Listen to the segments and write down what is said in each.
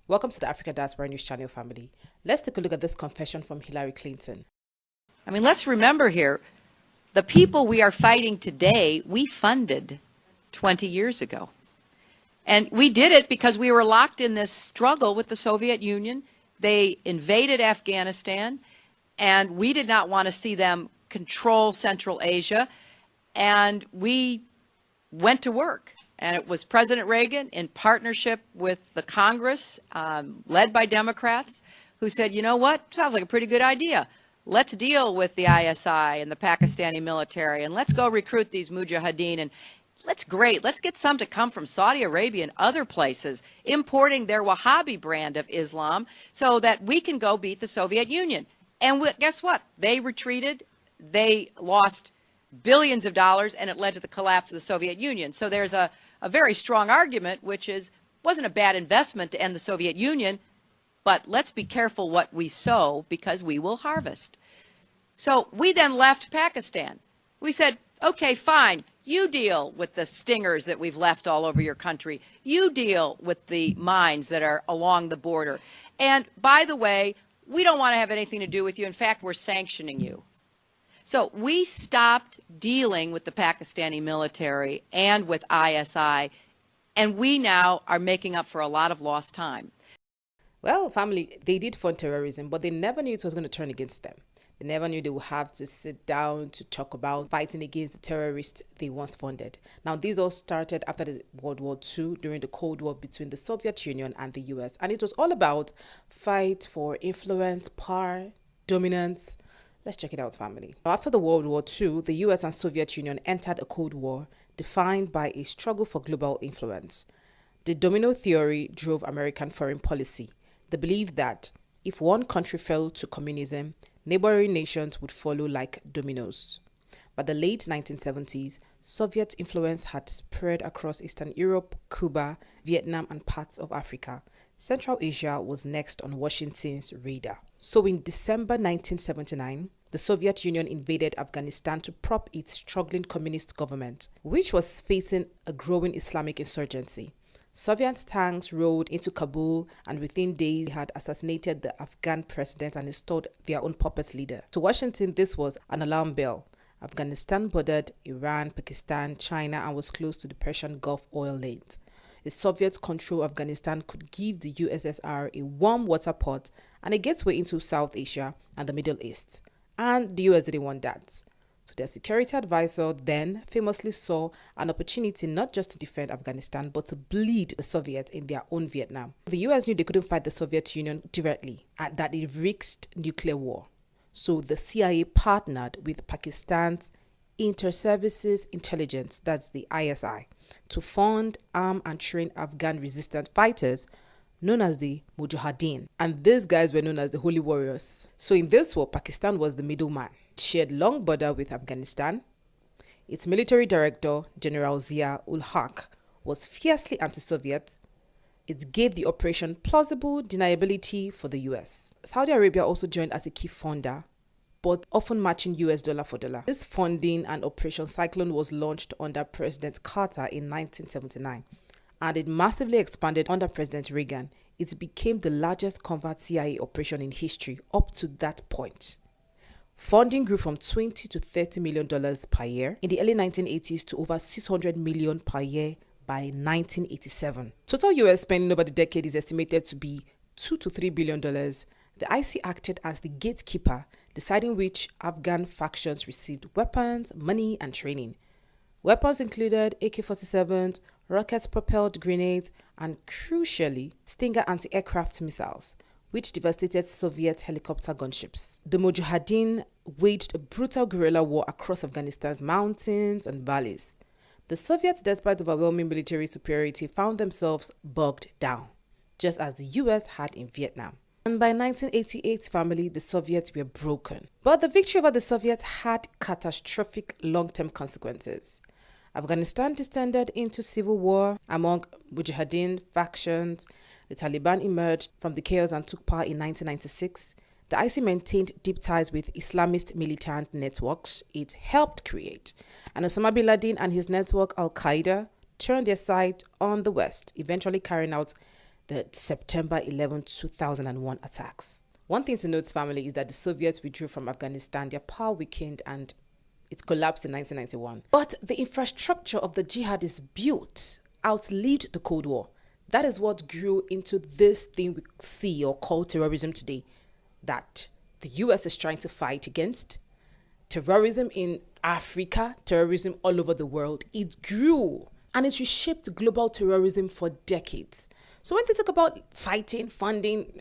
Welcome to the Africa Diaspora News Channel family. Let's take a look at this confession from Hillary Clinton. I mean, let's remember here, the people we are fighting today, we funded 20 years ago. And we did it because we were locked in this struggle with the Soviet Union. They invaded Afghanistan, and we did not want to see them control Central Asia. And we went to work. And it was President Reagan, in partnership with the Congress, led by Democrats, who said, you know what, sounds like a pretty good idea. Let's deal with the ISI and the Pakistani military, and let's go recruit these mujahideen. And let's get some to come from Saudi Arabia and other places, importing their Wahhabi brand of Islam so that we can go beat the Soviet Union. And guess what? They retreated. They lost billions of dollars, and it led to the collapse of the Soviet Union. So there's a very strong argument, which is, wasn't a bad investment to end the Soviet Union, but let's be careful what we sow because we will harvest. So we then left Pakistan. We said, okay, fine, you deal with the stingers that we've left all over your country. You deal with the mines that are along the border. And by the way, we don't want to have anything to do with you. In fact, we're sanctioning you. So we stopped dealing with the Pakistani military and with ISI, and we now are making up for a lot of lost time. Well, family, they did fund terrorism, but they never knew it was going to turn against them. They never knew they would have to sit down to talk about fighting against the terrorists they once funded. Now, these all started after the World War II, during the Cold War between the Soviet Union and the US. And it was all about fight for influence, power, dominance. Let's check it out, family. After the World War II, the US and Soviet Union entered a Cold War defined by a struggle for global influence. The domino theory drove American foreign policy. The belief that if one country fell to communism, neighboring nations would follow like dominoes. By the late 1970s, Soviet influence had spread across Eastern Europe, Cuba, Vietnam, and parts of Africa. Central Asia was next on Washington's radar. So in December 1979, the Soviet Union invaded Afghanistan to prop its struggling communist government, which was facing a growing Islamic insurgency. Soviet tanks rode into Kabul, and within days they had assassinated the Afghan president and installed their own puppet leader. To Washington, this was an alarm bell. Afghanistan bordered Iran, Pakistan, China, and was close to the Persian Gulf oil lanes. The Soviet control of Afghanistan could give the USSR a warm water pot and a gateway into South Asia and the Middle East. And the US didn't want that. So their security advisor then famously saw an opportunity not just to defend Afghanistan, but to bleed the Soviets in their own Vietnam. The US knew they couldn't fight the Soviet Union directly and that it risked nuclear war. So the CIA partnered with Pakistan's Inter-Services Intelligence, that's the ISI, to fund, arm, and train Afghan resistant fighters known as the Mujahideen. And these guys were known as the Holy Warriors. So in this war, Pakistan was the middleman. It shared long border with Afghanistan. Its military director, General Zia-ul-Haq, was fiercely anti-Soviet. It gave the operation plausible deniability for the US. Saudi Arabia also joined as a key funder, but often matching US dollar for dollar. This funding and Operation Cyclone was launched under President Carter in 1979, and it massively expanded under President Reagan. It became the largest covert CIA operation in history up to that point. Funding grew from $20 to $30 million per year in the early 1980s to over $600 million per year by 1987. Total US spending over the decade is estimated to be $2 to $3 billion. The IC acted as the gatekeeper, deciding which Afghan factions received weapons, money, and training. Weapons included AK-47s, rocket-propelled grenades, and crucially, Stinger anti-aircraft missiles, which devastated Soviet helicopter gunships. The Mujahideen waged a brutal guerrilla war across Afghanistan's mountains and valleys. The Soviets, despite overwhelming military superiority, found themselves bogged down, just as the US had in Vietnam. And by 1988, family, the Soviets were broken. But the victory over the Soviets had catastrophic long-term consequences. Afghanistan descended into civil war among Mujahideen factions. The Taliban emerged from the chaos and took power in 1996. The IC maintained deep ties with Islamist militant networks it helped create. And Osama bin Laden and his network Al-Qaeda turned their sight on the West, eventually carrying out the September 11, 2001 attacks. One thing to note, family, is that the Soviets withdrew from Afghanistan, their power weakened, and it collapsed in 1991. But the infrastructure of the jihadists built outlived the Cold War. That is what grew into this thing we see or call terrorism today, that the US is trying to fight against. Terrorism in Africa, terrorism all over the world, it grew and it's reshaped global terrorism for decades. So when they talk about fighting, funding,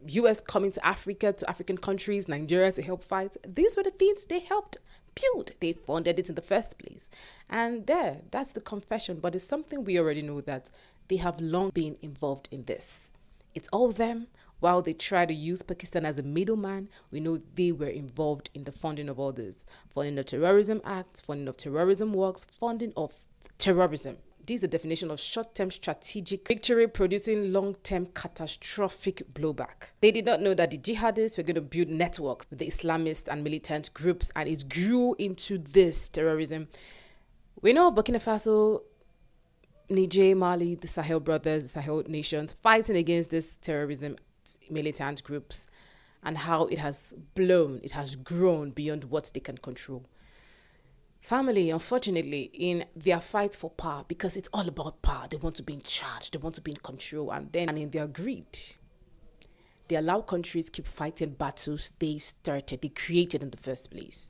US coming to Africa, to African countries, Nigeria to help fight, these were the things they helped build. They funded it in the first place. And that's the confession. But it's something we already know, that they have long been involved in this. It's all them. While they try to use Pakistan as a middleman, we know they were involved in the funding of all this. Funding of terrorism acts, funding of terrorism works, funding of terrorism. This is the definition of short-term strategic victory producing long-term catastrophic blowback. They did not know that the jihadists were going to build networks with the Islamist and militant groups, and it grew into this terrorism. We know Burkina Faso, Niger, Mali, the Sahel brothers, the Sahel nations fighting against this terrorism militant groups, and how it has grown beyond what they can control. Family, unfortunately, in their fight for power, because it's all about power, they want to be in charge, they want to be in control, and in their greed, they allow countries keep fighting battles they created in the first place.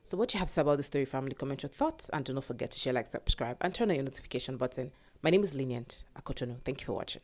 So what you have to say about the story, family? Comment your thoughts, and do not forget to share, like, subscribe, and turn on your notification button. My name is Lynient Akotonou. Thank you for watching.